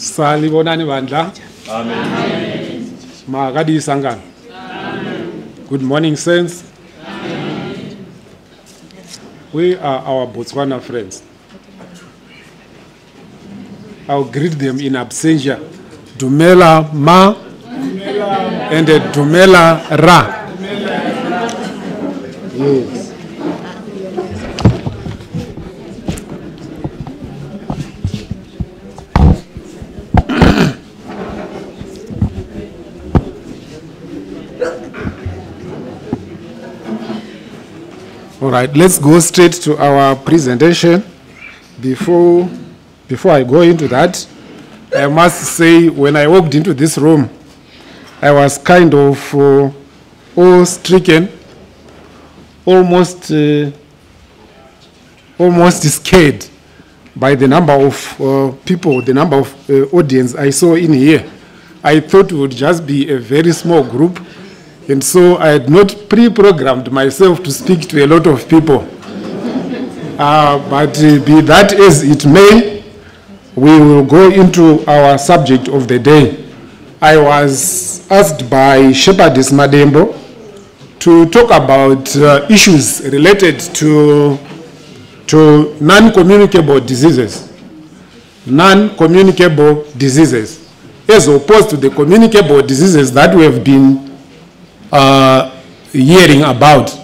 Salibonani bandla. Amen. Magadi sangana. Good morning, saints. We are our Botswana friends. I'll greet them in absentia. Dumela ma and Dumela ra. Yes. All right, let's go straight to our presentation. Before I go into that, I must say when I walked into this room, I was kind of awe-stricken, almost scared by the number of people, the number of audience I saw in here. I thought it would just be a very small group. And so I had not pre-programmed myself to speak to a lot of people. But be that as it may, we will go into our subject of the day. I was asked by Shepherdess Madembo to talk about issues related to non-communicable diseases. Non-communicable diseases, as opposed to the communicable diseases that we have been hearing about.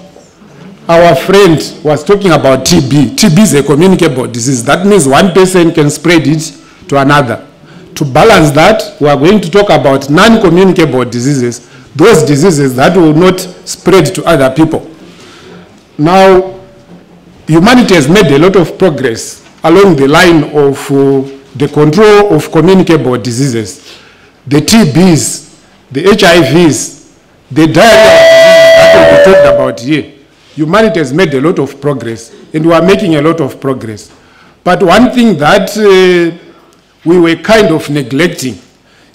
Our friend was talking about TB. TB is a communicable disease. That means one person can spread it to another. To balance that, we are going to talk about non-communicable diseases, those diseases that will not spread to other people. Now, humanity has made a lot of progress along the line of the control of communicable diseases. The TBs, the HIVs, the diarrhea that we talked about here. Humanity has made a lot of progress, and we are making a lot of progress. But one thing that we were kind of neglecting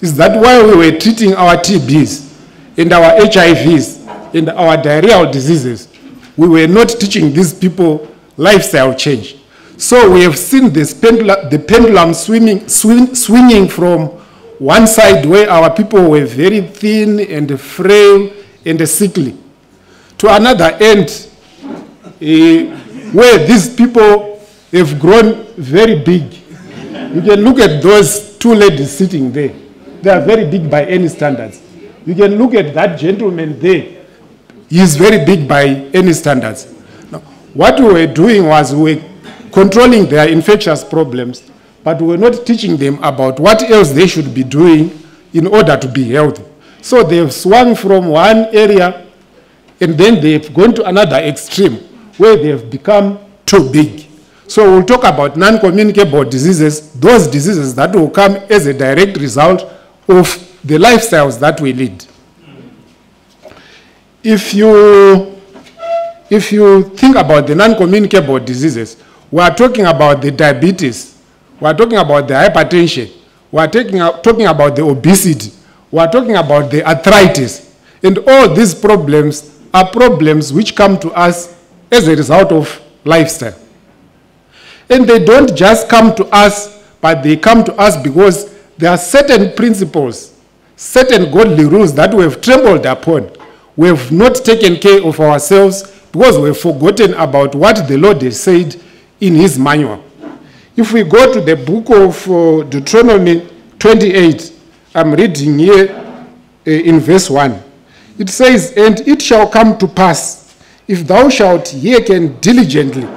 is that while we were treating our TBs and our HIVs and our diarrheal diseases, we were not teaching these people lifestyle change. So we have seen this the pendulum swinging from one side where our people were very thin and frail and sickly, to another end where these people have grown very big. You can look at those two ladies sitting there. They are very big by any standards. You can look at that gentleman there. He is very big by any standards. Now, what we were doing was we were controlling their infectious problems, but we were not teaching them about what else they should be doing in order to be healthy. So they've swung from one area and then they've gone to another extreme where they've become too big. So we'll talk about non-communicable diseases, those diseases that will come as a direct result of the lifestyles that we lead. If you think about the non-communicable diseases, we are talking about the diabetes, we are talking about the hypertension, we are talking about the obesity, we are talking about the arthritis. And all these problems are problems which come to us as a result of lifestyle. And they don't just come to us, but they come to us because there are certain principles, certain godly rules that we have trampled upon. We have not taken care of ourselves because we have forgotten about what the Lord has said in his manual. If we go to the book of Deuteronomy 28, I'm reading here in verse 1. It says, "And it shall come to pass, if thou shalt hearken diligently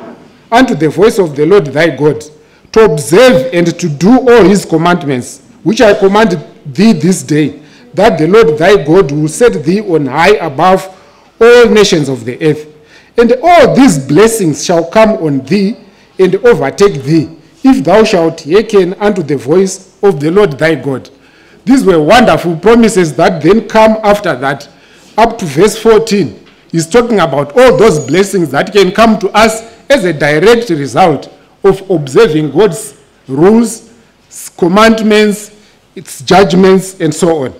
unto the voice of the Lord thy God, to observe and to do all his commandments, which I command thee this day, that the Lord thy God will set thee on high above all nations of the earth. And all these blessings shall come on thee and overtake thee, if thou shalt hearken unto the voice of the Lord thy God." These were wonderful promises that then come after that. Up to verse 14, he's talking about all those blessings that can come to us as a direct result of observing God's rules, commandments, its judgments, and so on.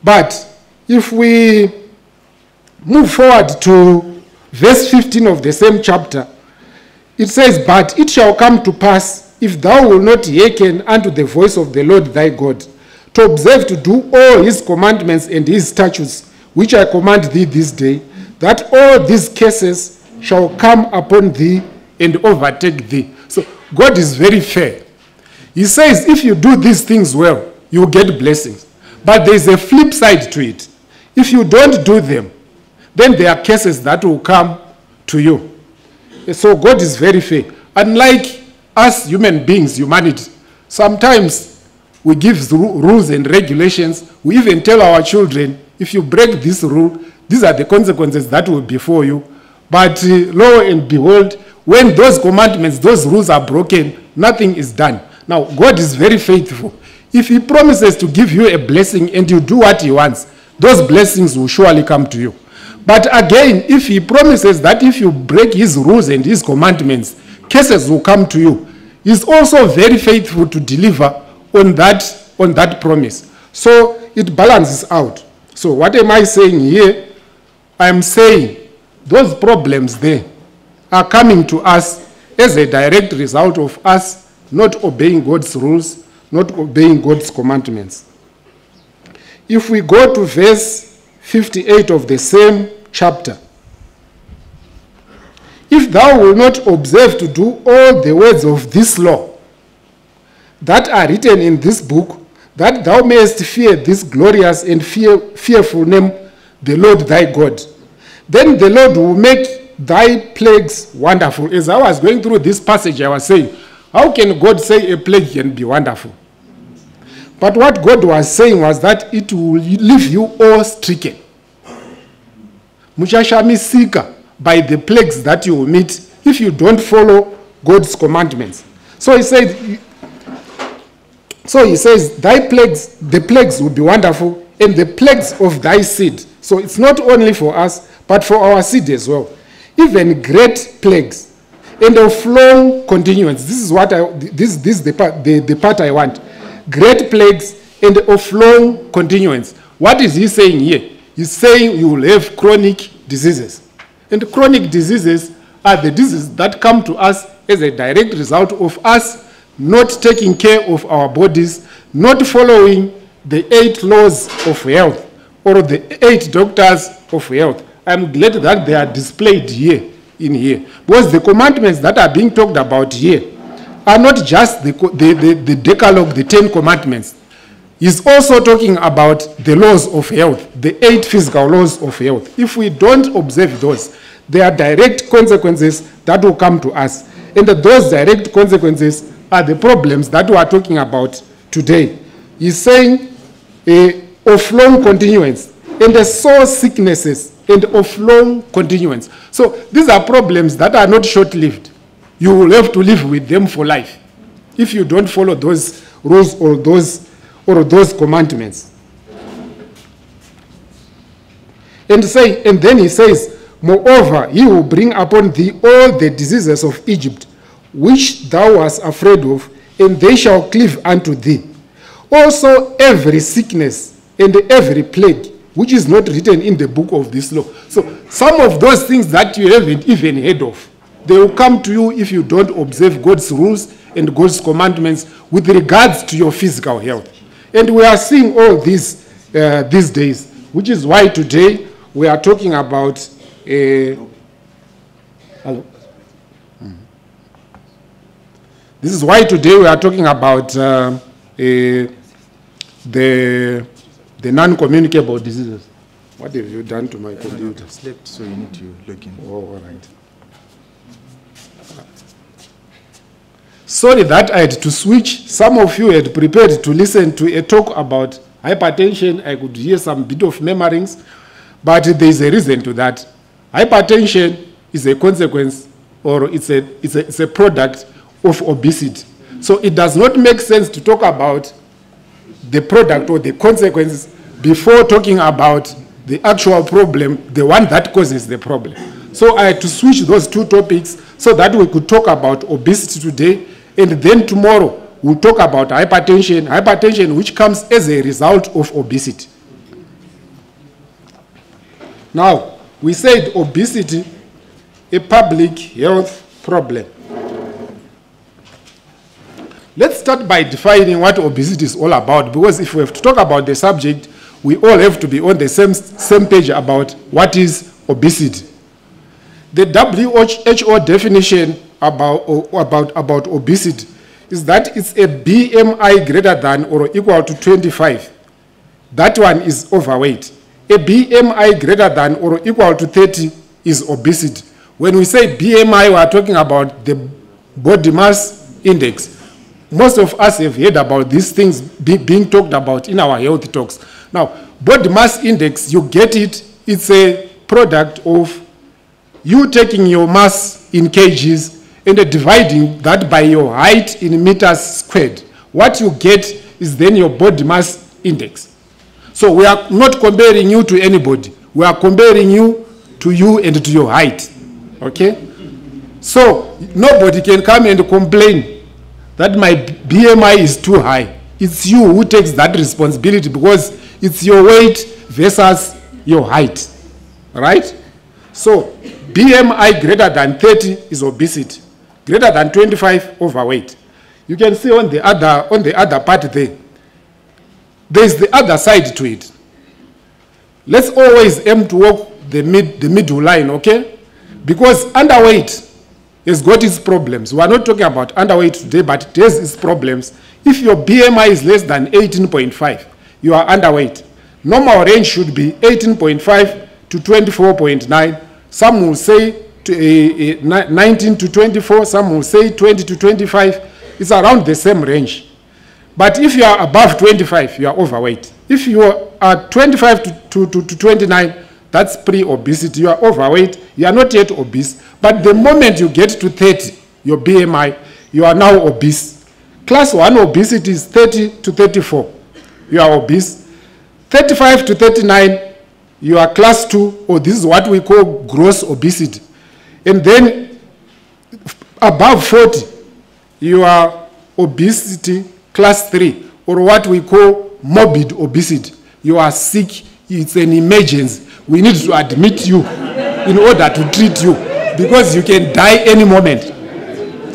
But if we move forward to verse 15 of the same chapter, it says, "But it shall come to pass, if thou wilt not hearken unto the voice of the Lord thy God, to observe to do all his commandments and his statutes, which I command thee this day, that all these curses shall come upon thee and overtake thee. So God is very fair. He says, if you do these things well, you will get blessings. But there is a flip side to it. If you don't do them, then there are curses that will come to you. So God is very fair. Unlike us human beings, humanity, sometimes we give rules and regulations. We even tell our children, if you break this rule, these are the consequences that will be for you. But lo and behold, when those commandments, those rules are broken, nothing is done. Now, God is very faithful. If he promises to give you a blessing and you do what he wants, those blessings will surely come to you. But again, if he promises that if you break his rules and his commandments, curses will come to you, he's also very faithful to deliver on that promise. So it balances out. So what am I saying here? I'm saying those problems there are coming to us as a direct result of us not obeying God's rules, not obeying God's commandments. If we go to verse 58 of the same chapter, if thou wilt not observe to do all the words of this law that are written in this book, that thou mayest fear this glorious and fearful name, the Lord thy God, then the Lord will make thy plagues wonderful. As I was going through this passage, I was saying, how can God say a plague can be wonderful? But what God was saying was that it will leave you awe-stricken. Muchashamisika by the plagues that you will meet if you don't follow God's commandments. So he says, thy plagues, the plagues will be wonderful, and the plagues of thy seed. So it's not only for us, but for our seed as well. Even great plagues and of long continuance. This is what this is the part I want. Great plagues and of long continuance. What is he saying here? He's saying you will have chronic diseases. And chronic diseases are the diseases that come to us as a direct result of us not taking care of our bodies, not following the 8 laws of health or the 8 doctors of health. I'm glad that they are displayed here, in here. Because the commandments that are being talked about here are not just the Decalogue, the 10 commandments. He's also talking about the laws of health, the 8 physical laws of health. If we don't observe those, there are direct consequences that will come to us. And those direct consequences are the problems that we are talking about today. He's saying of long continuance, and the sore sicknesses, and of long continuance. So these are problems that are not short-lived. You will have to live with them for life if you don't follow those rules or those commandments. And then he says, moreover, he will bring upon thee all the diseases of Egypt, which thou wast afraid of, and they shall cleave unto thee. Also every sickness and every plague, which is not written in the book of this law. So some of those things that you haven't even heard of, they will come to you if you don't observe God's rules and God's commandments with regards to your physical health. And we are seeing all this these days, which is why today we are talking about hello? This is why today we are talking about the non-communicable diseases. What have you done to my computer? It slept, so you need to look in. Oh, all right. Sorry that I had to switch. Some of you had prepared to listen to a talk about hypertension. I could hear some bit of murmurings, but there is a reason to that. Hypertension is a consequence, or it's a product of obesity. So it does not make sense to talk about the product or the consequences before talking about the actual problem, the one that causes the problem. So I had to switch those two topics so that we could talk about obesity today, and then tomorrow we'll talk about hypertension which comes as a result of obesity. Now, we said obesity, a public health problem. let's start by defining what obesity is all about, because if we have to talk about the subject, we all have to be on the same page about what is obesity. The WHO definition about obesity is that it's a BMI greater than or equal to 25. That one is overweight. A BMI greater than or equal to 30 is obesity. When we say BMI, we are talking about the body mass index. Most of us have heard about these things being talked about in our health talks. Now, body mass index, you get it, it's a product of you taking your mass in kgs and dividing that by your height in meters squared. What you get is then your body mass index. So we are not comparing you to anybody. We are comparing you and to your height. Okay? So nobody can come and complain that my BMI is too high. It's you who takes that responsibility because it's your weight versus your height. Right? So BMI greater than 30 is obesity. Greater than 25, overweight. You can see on the other part there, there's the other side to it. Let's always aim to walk the middle line, okay? Because underweight has got its problems. We are not talking about underweight today, but it has its problems. If your BMI is less than 18.5, you are underweight. Normal range should be 18.5 to 24.9. Some will say 19 to 24, some will say 20 to 25. It's around the same range. But if you are above 25, you are overweight. If you are 25 to 29, that's pre-obesity. You are overweight. You are not yet obese. But the moment you get to 30, your BMI, you are now obese. Class 1 obesity is 30 to 34. You are obese. 35 to 39, you are class 2, or this is what we call gross obesity. And then above 40, you are obesity class 3, or what we call morbid obesity. You are sick, it's an emergency. We need to admit you in order to treat you because you can die any moment.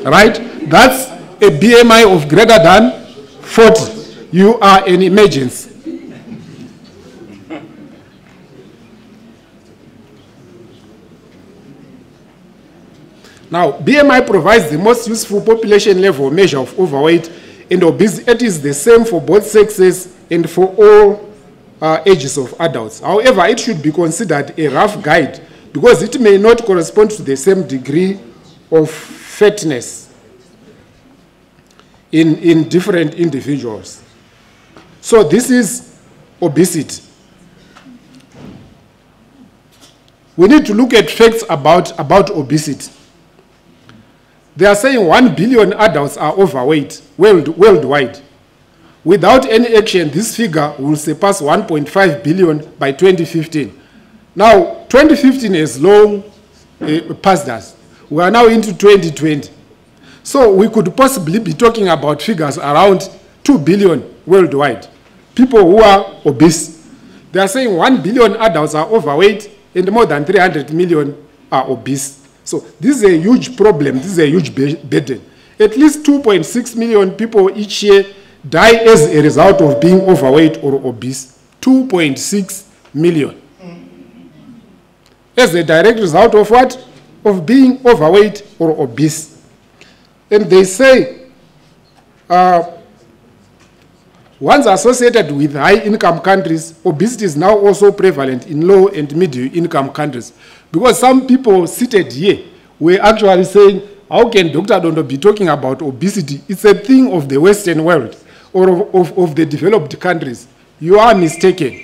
Right? That's a BMI of greater than 40. You are an emergency. Now, BMI provides the most useful population level measure of overweight and obesity. It is the same for both sexes and for all ages of adults. However, it should be considered a rough guide because it may not correspond to the same degree of fatness in different individuals. So this is obesity. We need to look at facts about obesity. They are saying 1 billion adults are overweight worldwide. Without any action, this figure will surpass 1.5 billion by 2015. Now, 2015 is long past us. We are now into 2020. So we could possibly be talking about figures around 2 billion worldwide. People who are obese. They are saying 1 billion adults are overweight and more than 300 million are obese. So this is a huge problem. This is a huge burden. At least 2.6 million people each year die as a result of being overweight or obese. 2.6 million. As a direct result of what? Of being overweight or obese. And they say once associated with high-income countries, obesity is now also prevalent in low and middle-income countries. Because some people seated here were actually saying, how can Dr. Dondo be talking about obesity? It's a thing of the Western world or of the developed countries. You are mistaken.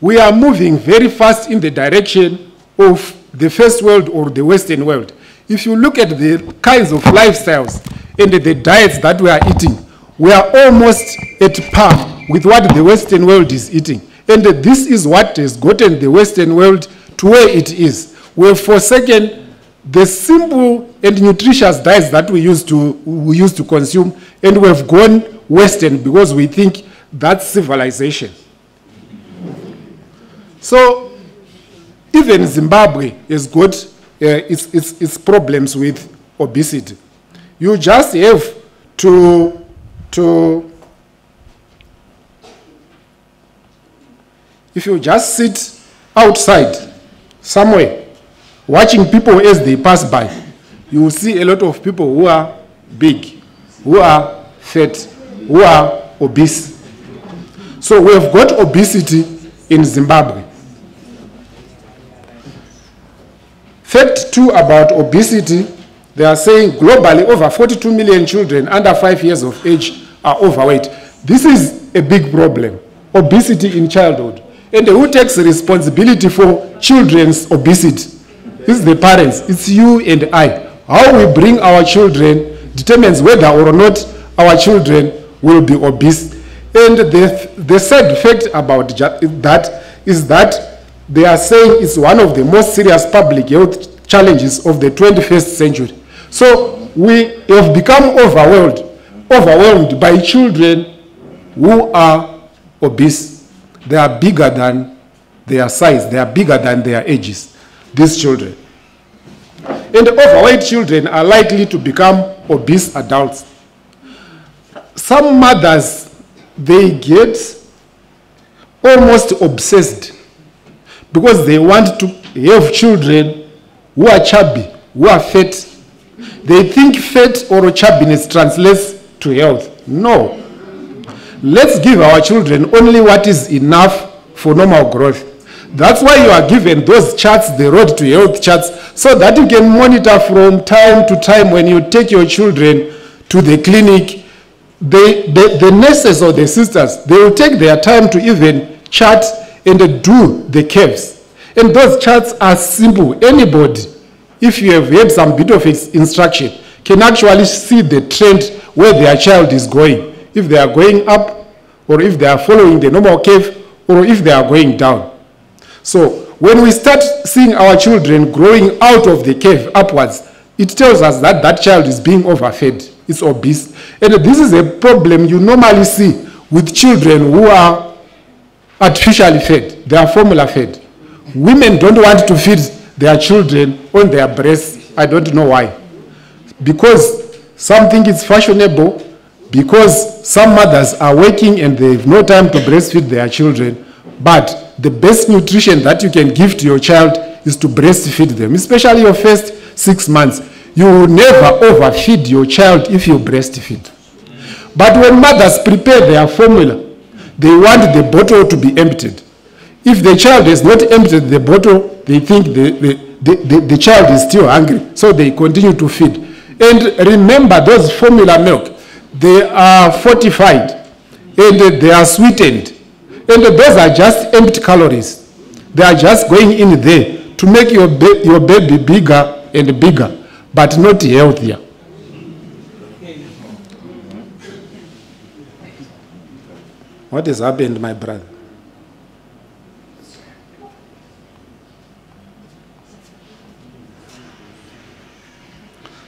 We are moving very fast in the direction of the first world or the Western world. If you look at the kinds of lifestyles and the diets that we are eating, we are almost at par with what the Western world is eating. And this is what has gotten the Western world to where it is. We have forsaken the simple and nutritious diets that we used to consume, and we have gone Western because we think that's civilization. So even Zimbabwe has got its problems with obesity. You just have to to, if you just sit outside somewhere, watching people as they pass by, you will see a lot of people who are big, who are fat, who are obese. So we have got obesity in Zimbabwe. Fact 2 about obesity, they are saying globally over 42 million children under 5 years of age are overweight. This is a big problem, obesity in childhood. And who takes responsibility for children's obesity? This is the parents, it's you and I. How we bring our children determines whether or not our children will be obese. And the sad fact about that is that they are saying it's one of the most serious public health challenges of the 21st century. So we have become overwhelmed by children who are obese. They are bigger than their size. They are bigger than their ages, these children. And overweight children are likely to become obese adults. Some mothers, they get almost obsessed because they want to have children who are chubby, who are fat. They think fat or chubbiness translates to health. No. Let's give our children only what is enough for normal growth. That's why you are given those charts, the road to health charts, so that you can monitor from time to time when you take your children to the clinic. The nurses or the sisters, they will take their time to even chart and do the curves. And those charts are simple. Anybody, if you have had some bit of instruction, can actually see the trend where their child is going. If they are going up, or if they are following the normal curve, or if they are going down. So when we start seeing our children growing out of the curve upwards, it tells us that that child is being overfed, it's obese. And this is a problem you normally see with children who are artificially fed, they are formula fed. Women don't want to feed their children on their breasts. I don't know why. Because some think it's fashionable, because some mothers are working and they have no time to breastfeed their children. But the best nutrition that you can give to your child is to breastfeed them, especially your first 6 months. You will never overfeed your child if you breastfeed. But when mothers prepare their formula, they want the bottle to be emptied. If the child has not emptied the bottle, they think the child is still hungry, so they continue to feed. And remember, those formula milk, they are fortified and they are sweetened. And those are just empty calories. They are just going in there to make your baby bigger and bigger, but not healthier. What has happened, my brother?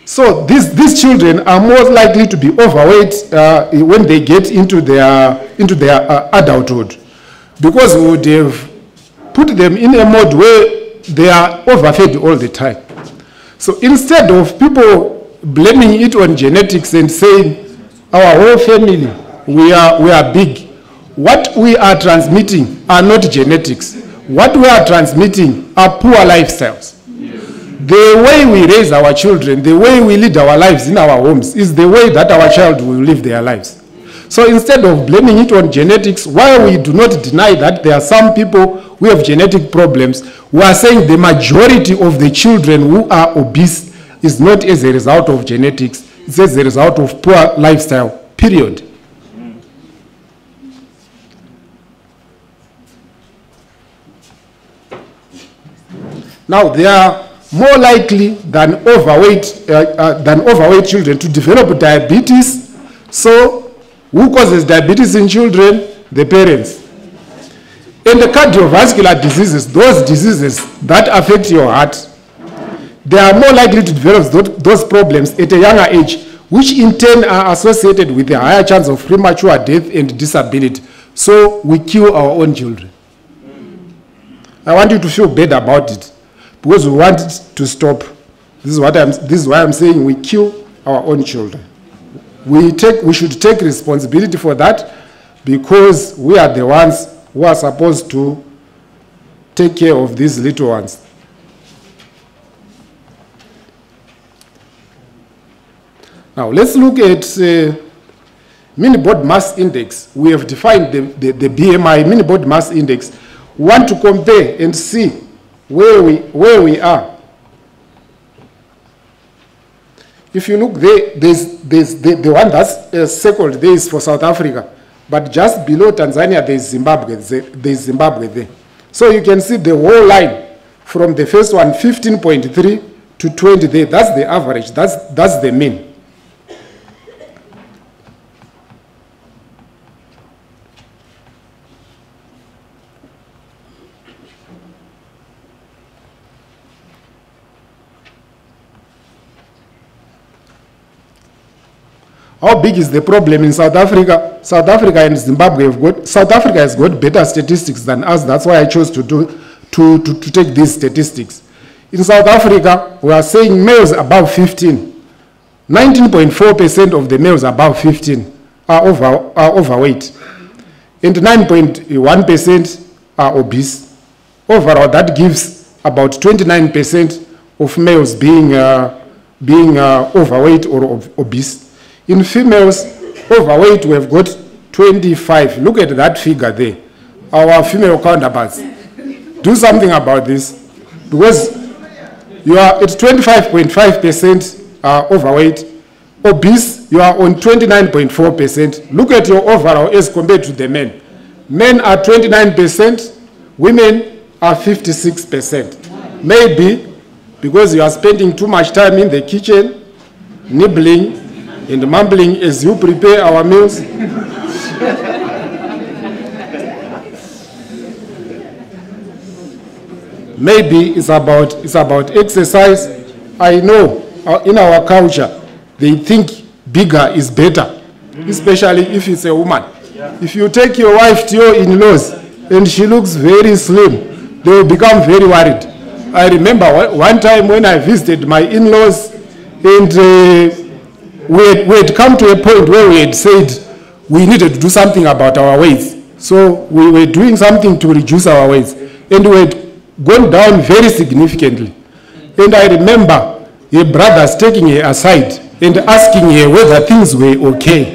So these children are more likely to be overweight when they get into their adulthood, because we would have put them in a mode where they are overfed all the time. So instead of people blaming it on genetics and saying our whole family, we are big, what we are transmitting are not genetics. What we are transmitting are poor lifestyles. The way we raise our children, the way we lead our lives in our homes is the way that our child will live their lives. So instead of blaming it on genetics, while we do not deny that there are some people who have genetic problems, we are saying the majority of the children who are obese is not as a result of genetics, it's as a result of poor lifestyle, period. Now, they are more likely than overweight children to develop diabetes. So, who causes diabetes in children? The parents. And the cardiovascular diseases, those diseases that affect your heart, they are more likely to develop those problems at a younger age, which in turn are associated with a higher chance of premature death and disability. So, we kill our own children. I want you to feel bad about it, because we want it to stop. This is why I'm saying we kill our own children. we should take responsibility for that, because we are the ones who are supposed to take care of these little ones. Now let's look at mini body mass index. We have defined the BMI, mini body mass index. We want to compare and see where we are. If you look there, there's the one that's circled there is for South Africa, but just below Tanzania there's Zimbabwe. There's Zimbabwe there. So you can see the whole line from the first one, 15.3 to 20 there. That's the average. That's the mean. How big is the problem in South Africa? South Africa and Zimbabwe have got, South Africa has got better statistics than us. That's why I chose to take these statistics. In South Africa, we are saying males above 15. 19.4% of the males above 15 are overweight. And 9.1% are obese. Overall, that gives about 29% of males being overweight or obese. In females, overweight, we have got 25. Look at that figure there. Our female counterparts. Do something about this. Because you are at 25.5% overweight. Obese, you are on 29.4%. Look at your overall as compared to the men. Men are 29%. Women are 56%. Maybe because you are spending too much time in the kitchen, nibbling, and mumbling as you prepare our meals. Maybe it's about exercise. I know in our culture, they think bigger is better, especially if it's a woman. If you take your wife to your in-laws and she looks very slim, they will become very worried. I remember one time when I visited my in-laws, and we had come to a point where we had said we needed to do something about our weights. So we were doing something to reduce our weights, and we had gone down very significantly. And I remember her brothers taking her aside and asking her whether things were okay.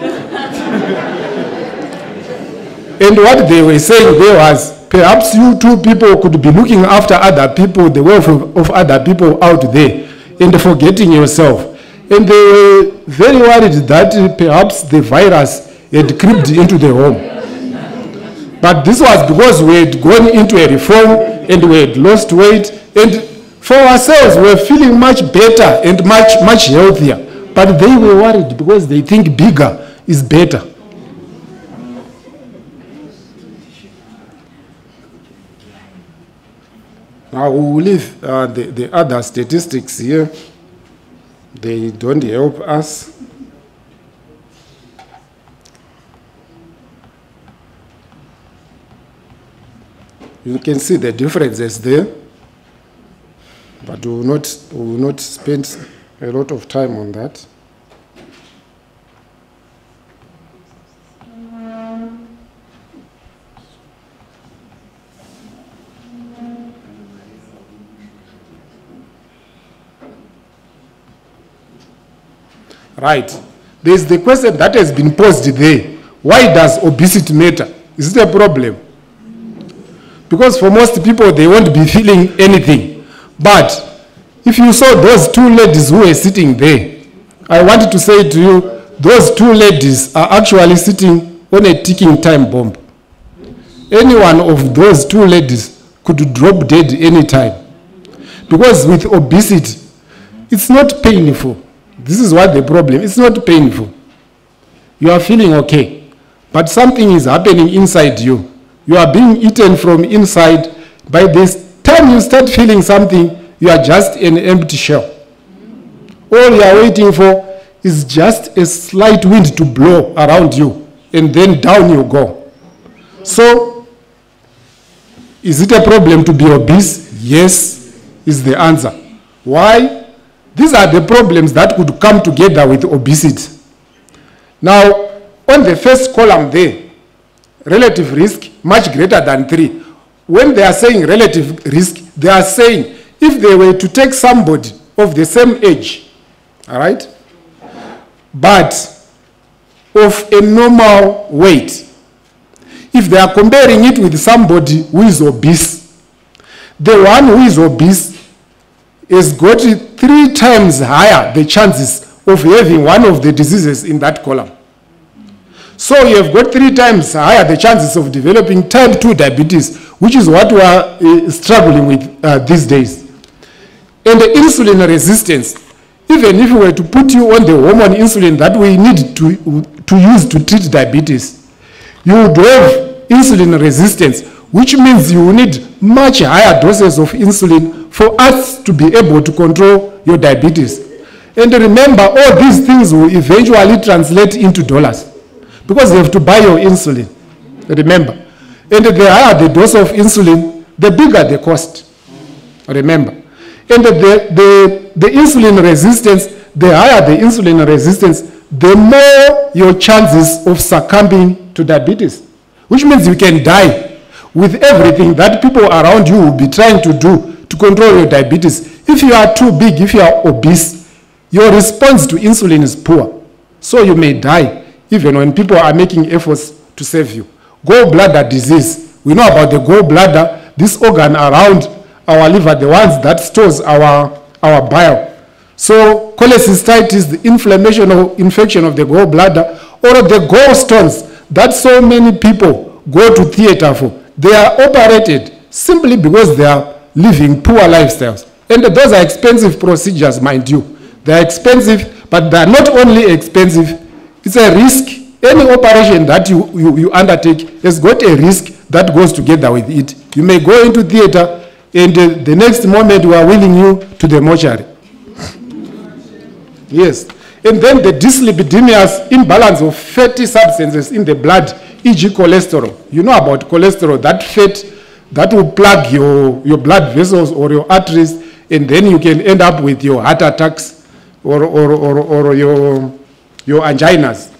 And what they were saying there was, perhaps you two people could be looking after other people, the welfare of other people out there, and forgetting yourself. And they were very worried that perhaps the virus had crept into the home. But this was because we had gone into a reform and we had lost weight, and for ourselves we were feeling much better and much healthier. But they were worried because they think bigger is better. Now we will leave the other statistics here. They don't help us. You can see the differences there, but we will not spend a lot of time on that. Right. There's the question that has been posed there. Why does obesity matter? Is it a problem? Because for most people, they won't be feeling anything. But if you saw those two ladies who were sitting there, I wanted to say to you, those two ladies are actually sitting on a ticking time bomb. Any one of those two ladies could drop dead anytime. Because with obesity, it's not painful. This is what the problem is. It's not painful. You are feeling okay, but something is happening inside you. You are being eaten from inside. By this time you start feeling something, you are just an empty shell. All you are waiting for is just a slight wind to blow around you, and then down you go. So, is it a problem to be obese? Yes, is the answer. Why? These are the problems that could come together with obesity. Now, on the first column there, relative risk much greater than 3. When they are saying relative risk, they are saying if they were to take somebody of the same age, all right, but of a normal weight, if they are comparing it with somebody who is obese, the one who is obese has got 3 times higher the chances of having one of the diseases in that column. So you have got 3 times higher the chances of developing type 2 diabetes, which is what we are struggling with these days. And the insulin resistance, even if we were to put you on the hormone insulin that we need to use to treat diabetes, you would have insulin resistance, which means you need much higher doses of insulin for us to be able to control your diabetes. And remember, all these things will eventually translate into dollars because you have to buy your insulin. Remember. And the higher the dose of insulin, the bigger the cost. Remember. And the insulin resistance, the higher the insulin resistance, the more your chances of succumbing to diabetes, which means you can die with everything that people around you will be trying to do to control your diabetes. If you are too big, if you are obese, your response to insulin is poor. So you may die even when people are making efforts to save you. Gallbladder disease. We know about the gallbladder, this organ around our liver, the ones that stores our bile. So cholecystitis, the inflammation or infection of the gallbladder, or the gallstones that so many people go to theater for, they are operated simply because they are living poor lifestyles. And those are expensive procedures, mind you. They are expensive, but they are not only expensive, it's a risk. Any operation that you undertake has got a risk that goes together with it. You may go into theater and the next moment we are wheeling you to the mortuary. Yes. And then the dyslipidemias, imbalance of fatty substances in the blood, e.g. cholesterol. You know about cholesterol, that fat that will plug your blood vessels or your arteries, and then you can end up with your heart attacks or your anginas.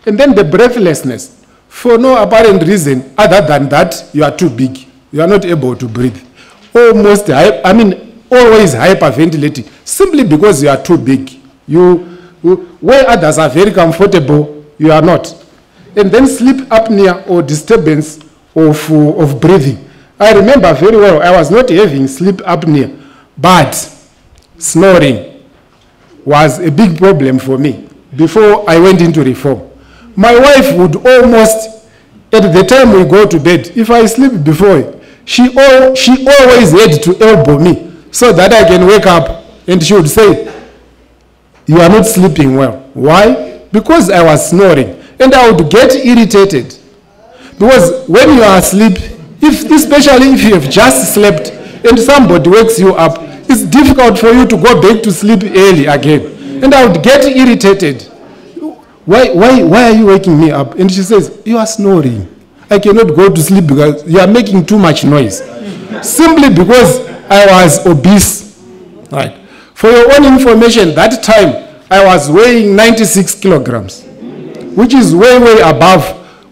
And then the breathlessness, for no apparent reason other than that you are too big. You are not able to breathe. Always hyperventilating, simply because you are too big. Where others are very comfortable, you are not. And then sleep apnea or disturbance of breathing. I remember very well, I was not having sleep apnea, but snoring was a big problem for me before I went into reform. My wife would almost, at the time we go to bed, if I sleep before, she always had to elbow me so that I can wake up, and she would say, "You are not sleeping well." Why? Because I was snoring, and I would get irritated. Because when you are asleep, especially if you have just slept and somebody wakes you up, it's difficult for you to go back to sleep early again. And I would get irritated. Why are you waking me up? And she says, "You are snoring. I cannot go to sleep because you are making too much noise." Simply because I was obese. Right. For your own information, that time I was weighing 96 kilograms, which is way above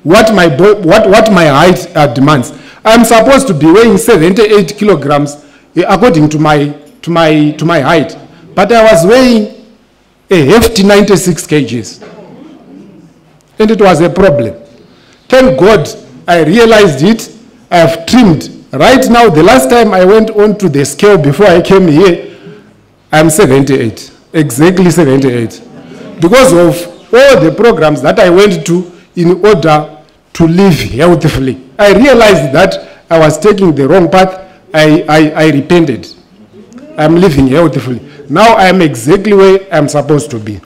what my height demands. I'm supposed to be weighing 78 kilograms according to my height, but I was weighing a hefty 96 kgs. And it was a problem. Thank God I realized it. I have trimmed. Right now, the last time I went on to the scale before I came here, I'm 78. Exactly 78. Because of all the programs that I went to in order to live healthfully. I realized that I was taking the wrong path. I repented. I'm living healthfully. Now I am exactly where I'm supposed to be.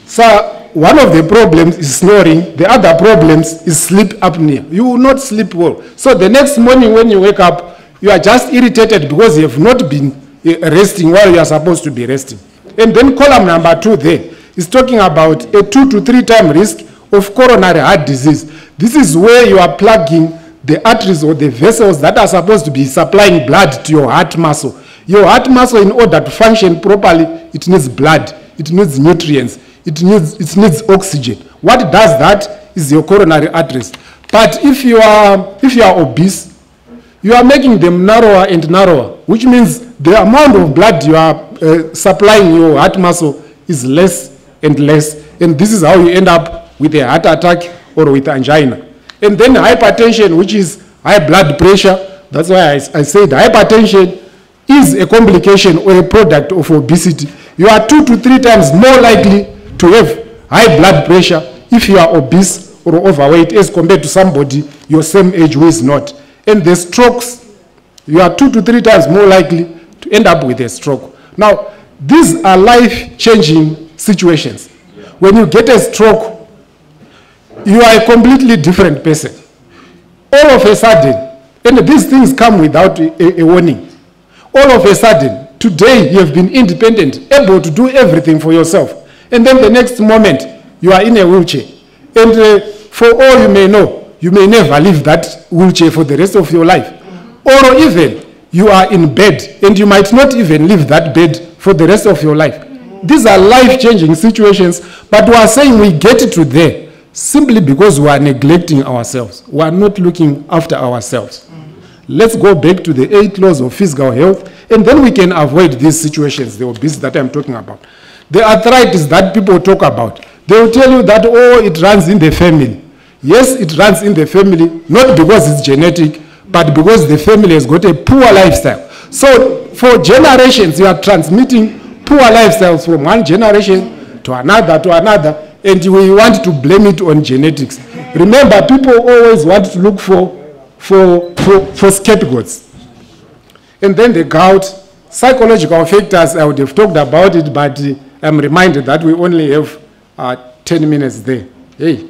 So one of the problems is snoring. The other problems is sleep apnea. You will not sleep well. So the next morning when you wake up, you are just irritated because you have not been resting while you are supposed to be resting. And then column number 2 there is talking about a 2 to 3 time risk of coronary heart disease. This is where you are plugging the arteries or the vessels that are supposed to be supplying blood to your heart muscle. Your heart muscle, in order to function properly, it needs blood. it needs nutrients, it needs oxygen. What does that is your coronary arteries. But if you are obese, you are making them narrower and narrower, which means the amount of blood you are supplying your heart muscle is less and less. And this is how you end up with a heart attack or with angina. And then hypertension, which is high blood pressure. That's why I said hypertension is a complication or a product of obesity. You are 2 to 3 times more likely to have high blood pressure if you are obese or overweight as compared to somebody your same age who is not. And the strokes, you are 2 to 3 times more likely to end up with a stroke. Now, these are life-changing situations. When you get a stroke, you are a completely different person. All of a sudden, and these things come without a warning. All of a sudden, today you have been independent, able to do everything for yourself. And then the next moment, you are in a wheelchair. And for all you may know, you may never leave that wheelchair for the rest of your life. Or even, you are in bed, and you might not even leave that bed for the rest of your life. These are life-changing situations, but we are saying we get to there simply because we are neglecting ourselves. We are not looking after ourselves. Let's go back to the 8 laws of physical health, and then we can avoid these situations, the obesity that I'm talking about. The arthritis that people talk about, they will tell you that, oh, it runs in the family. Yes, it runs in the family, not because it's genetic, but because the family has got a poor lifestyle. So for generations, you are transmitting poor lifestyles from one generation to another, and we want to blame it on genetics. Remember, people always want to look for scapegoats. And then the gout, psychological factors, I would have talked about it, but I'm reminded that we only have 10 minutes there. Hey,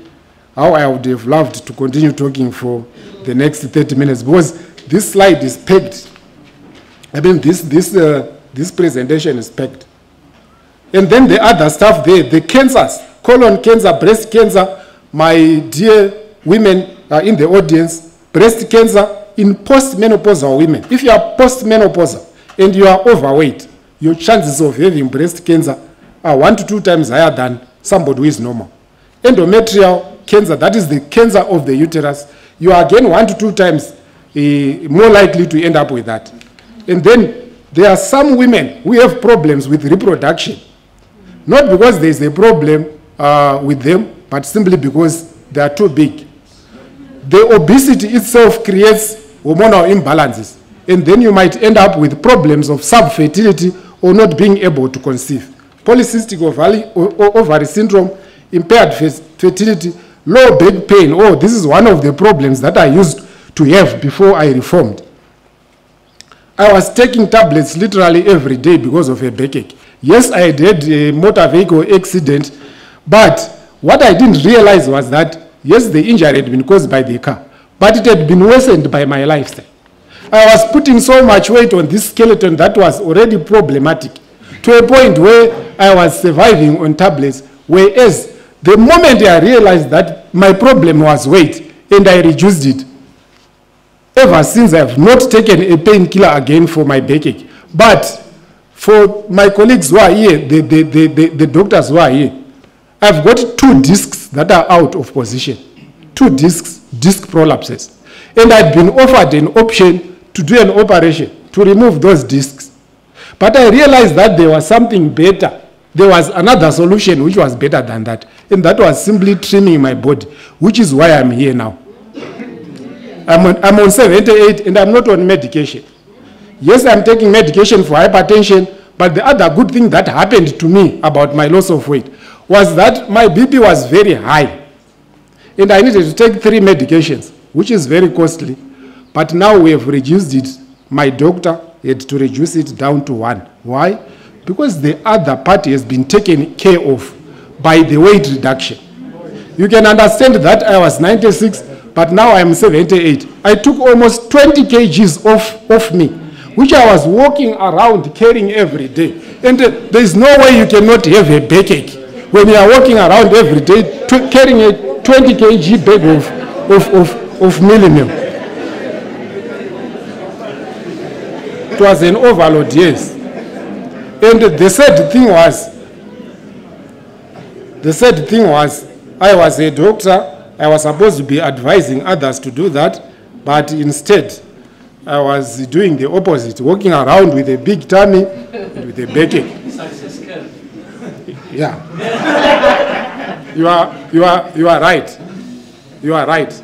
how I would have loved to continue talking for the next 30 minutes, because this slide is packed. I mean, this presentation is packed. And then the other stuff there, the cancers, colon cancer, breast cancer, my dear women in the audience, breast cancer in postmenopausal women. If you are postmenopausal and you are overweight, your chances of having breast cancer are 1 to 2 times higher than somebody who is normal. Endometrial cancer, that is the cancer of the uterus, you are again 1 to 2 times more likely to end up with that. And then there are some women who have problems with reproduction, not because there is a problem with them, but simply because they are too big. The obesity itself creates hormonal imbalances, and then you might end up with problems of subfertility or not being able to conceive. Polycystic ovary syndrome, impaired fertility, low back pain. Oh, this is one of the problems that I used to have before I reformed. I was taking tablets literally every day because of a backache. Yes, I had a motor vehicle accident, but what I didn't realize was that, yes, the injury had been caused by the car, but it had been worsened by my lifestyle. I was putting so much weight on this skeleton that was already problematic, to a point where I was surviving on tablets, whereas the moment I realized that my problem was weight and I reduced it, ever since I have not taken a painkiller again for my backache. But for my colleagues who are here, the doctors who are here, I've got 2 discs that are out of position. 2 discs, disc prolapses. And I'd been offered an option to do an operation to remove those discs. But I realized that there was something better. There was another solution which was better than that. And that was simply trimming my body, which is why I'm here now. I'm on 78 and I'm not on medication. Yes, I'm taking medication for hypertension, but the other good thing that happened to me about my loss of weight was that my BP was very high. And I needed to take 3 medications, which is very costly. But now we have reduced it. My doctor had to reduce it down to 1. Why? Because the other party has been taken care of by the weight reduction. You can understand that I was 96, but now I'm 78. I took almost 20 kgs off me, which I was walking around carrying every day. And there's no way you cannot have a backache when you are walking around every day carrying a 20 kg bag of millennium. It was an overload, yes. And the sad thing was, The sad thing was, I was a doctor. I was supposed to be advising others to do that, but instead, I was doing the opposite, walking around with a big tummy and with a backache. Success curve. Yeah. You are right. You are right.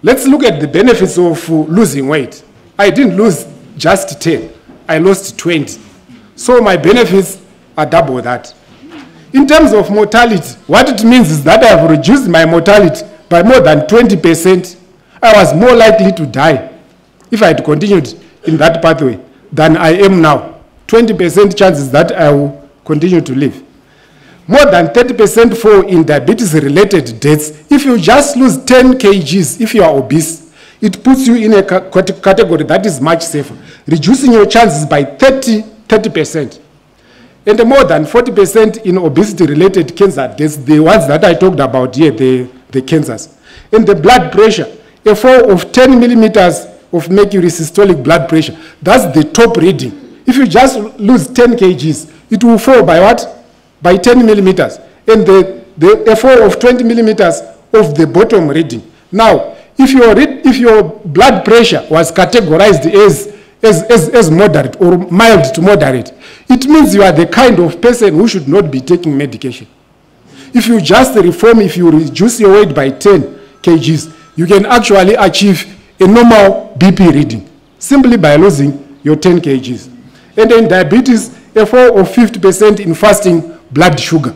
Let's look at the benefits of losing weight. I didn't lose just 10. I lost 20. So my benefits are double that. In terms of mortality, what it means is that I have reduced my mortality by more than 20%. I was more likely to die if I had continued in that pathway than I am now. 20% chances that I will continue to live. More than 30% fall in diabetes-related deaths. If you just lose 10 kgs, if you are obese, it puts you in a category that is much safer, reducing your chances by 30%. And more than 40% in obesity-related cancer deaths, the ones that I talked about here, the cancers. And the blood pressure, a fall of 10 millimeters of mercury systolic blood pressure, that's the top reading. If you just lose 10 kgs, it will fall by what? By 10 millimeters. And a fall of 20 millimeters of the bottom reading. Now, if your blood pressure was categorized as moderate or mild to moderate, it means you are the kind of person who should not be taking medication. If you just reform, if you reduce your weight by 10 kgs, you can actually achieve a normal BP reading simply by losing your 10 kgs. And in diabetes, a fall of 50% in fasting blood sugar.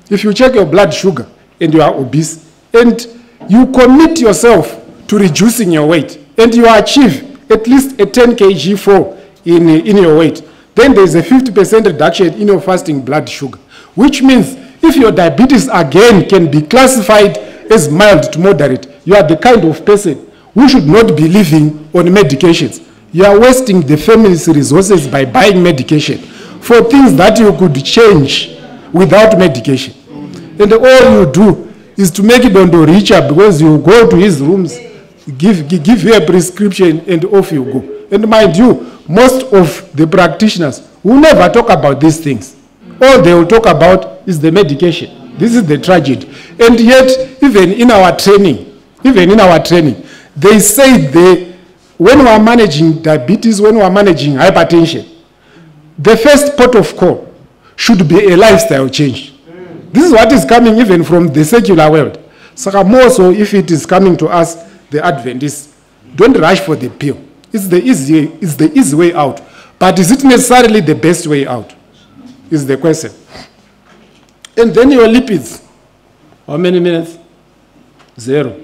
If you check your blood sugar and you are obese and you commit yourself to reducing your weight and you achieve at least a 10 kg fall in your weight, then there is a 50% reduction in your fasting blood sugar, which means if your diabetes again can be classified as mild to moderate, you are the kind of person who should not be living on medications. You are wasting the family's resources by buying medication for things that you could change without medication. And all you do is to make E Dondo richer because you go to his rooms, give you a prescription, and off you go. And mind you, most of the practitioners will never talk about these things. All they will talk about is the medication. This is the tragedy. And yet, even in our training, they say when we are managing diabetes, when we are managing hypertension, the first port of call should be a lifestyle change. This is what is coming even from the secular world. So more so if it is coming to us, the Adventists, don't rush for the pill. It's the easy way out. But is it necessarily the best way out? Is the question. And then your lipids. How many minutes? 0.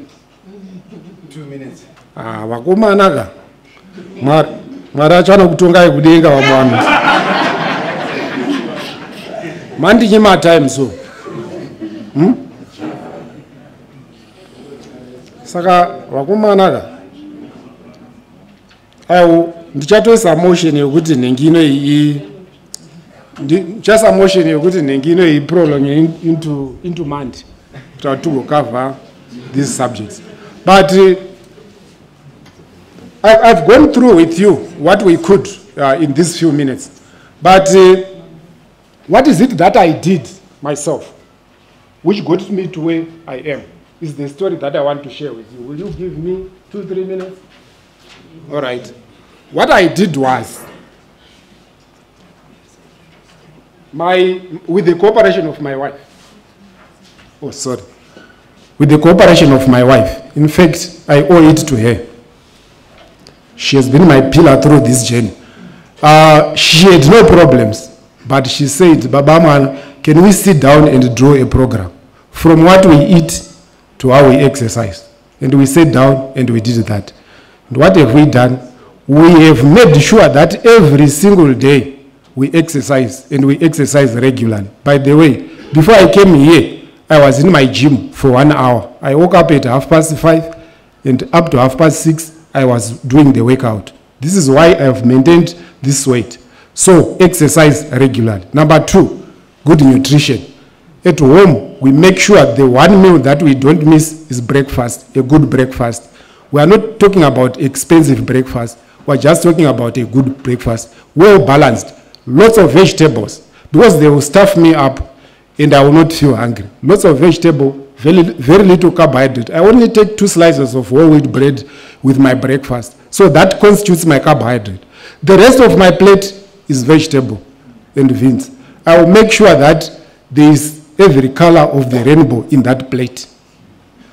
2 minutes. Wakumanaga. Marachana kutonga kudenga wa mwana. Mandi nyima time so. Saka wakumanaga. Ndichatoisa motion yokuti nengino just a motion yokuti nengino prolong into month to cover these subjects. But I've gone through with you what we could in these few minutes. But what is it that I did myself, which got me to where I am, is the story that I want to share with you. Will you give me 2-3 minutes? All right. What I did was, with the cooperation of my wife, with the cooperation of my wife, in fact, I owe it to her. She has been my pillar through this journey. She had no problems, but she said, Baba Man, can we sit down and draw a program from what we eat to how we exercise? And we sat down and we did that. And what have we done? We have made sure that every single day we exercise, and we exercise regularly. By the way, before I came here, I was in my gym for 1 hour. I woke up at 5:30, and up to 6:30, I was doing the workout. This is why I have maintained this weight. So, exercise regularly. Number 2, good nutrition. At home, we make sure the one meal that we don't miss is breakfast, a good breakfast. We are not talking about expensive breakfast. We're just talking about a good breakfast, well balanced, lots of vegetables. because they will stuff me up and I will not feel hungry. Lots of vegetable, very little carbohydrate. I only take 2 slices of whole wheat bread with my breakfast. So that constitutes my carbohydrate. The rest of my plate is vegetable and beans. I will make sure that there is every color of the rainbow in that plate.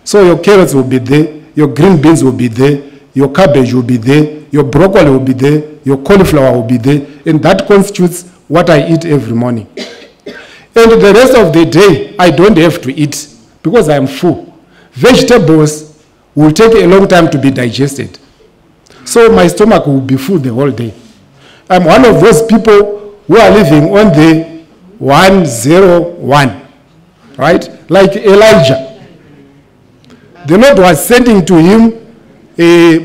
So your carrots will be there, your green beans will be there, your cabbage will be there, your broccoli will be there, your cauliflower will be there, and that constitutes what I eat every morning. And the rest of the day, I don't have to eat because I am full. Vegetables will take a long time to be digested. So my stomach will be full the whole day. I'm one of those people who are living on the 101, right? Like Elijah. The Lord was sending to him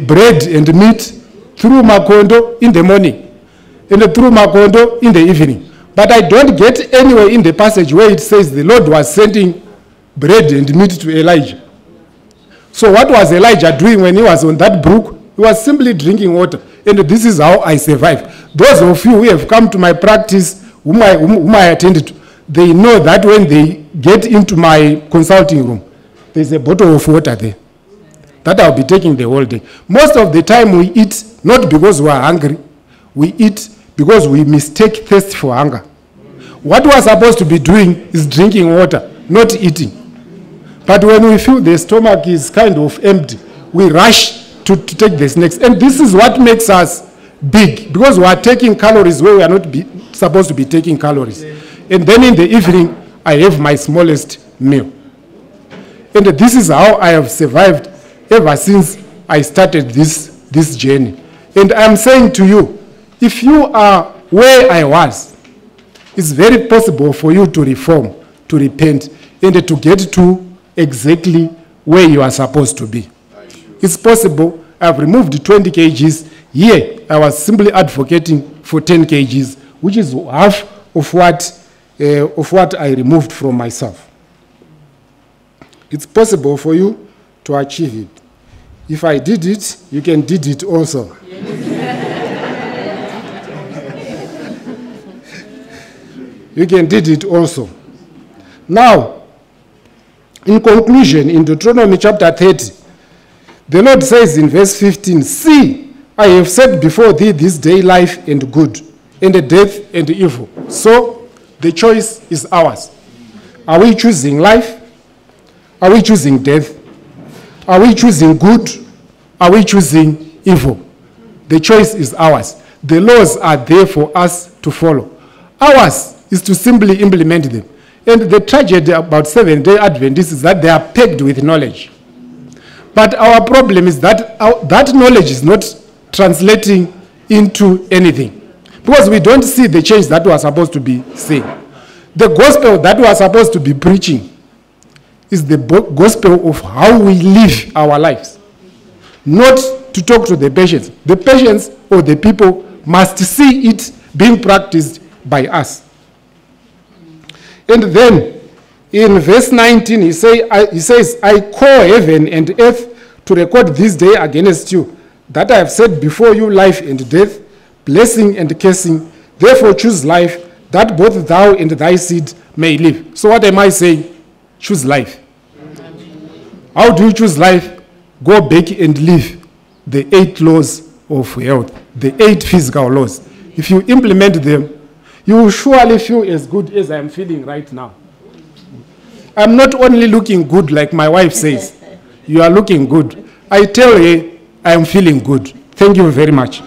bread and meat through Makondo in the morning and through Makondo in the evening. But I don't get anywhere in the passage where it says the Lord was sending bread and meat to Elijah. So what was Elijah doing when he was on that brook? He was simply drinking water. And this is how I survive. Those of you who have come to my practice, whom I attended to, they know that when they get into my consulting room, there's a bottle of water there that I'll be taking the whole day. Most of the time we eat not because we are hungry. We eat because we mistake thirst for hunger. What we are supposed to be doing is drinking water, not eating. But when we feel the stomach is kind of empty, we rush to take the snacks. And this is what makes us big, because we are taking calories where we are not supposed to be taking calories. And then in the evening, I have my smallest meal. And this is how I have survived ever since I started this journey. And I'm saying to you, if you are where I was, it's very possible for you to reform, to repent, and to get to exactly where you are supposed to be. It's possible. I've removed 20 kgs. Here, I was simply advocating for 10 kgs, which is half of what I removed from myself. It's possible for you to achieve it. If I did it, you can do it also. You can do it also. Now, in conclusion, in Deuteronomy chapter 30, the Lord says in verse 15, "See, I have set before thee this day life and good, and the death and evil." So, the choice is ours. Are we choosing life? Are we choosing death? Are we choosing good? Are we choosing evil? The choice is ours. The laws are there for us to follow. Ours is to simply implement them. And the tragedy about Seventh-day Adventists is that they are pegged with knowledge. But our problem is that that knowledge is not translating into anything, because we don't see the change that we are supposed to be seeing. The gospel that we are supposed to be preaching is the gospel of how we live our lives, not to talk to the patients. The patients or the people must see it being practiced by us. And then in verse 19, he says, "I call heaven and earth to record this day against you, that I have set before you life and death, blessing and cursing. Therefore choose life, that both thou and thy seed may live." So what am I saying? Choose life. How do you choose life? Go back and live the 8 laws of health, the 8 physical laws. If you implement them, you will surely feel as good as I am feeling right now. I'm not only looking good like my wife says. You are looking good. I tell her I am feeling good. Thank you very much.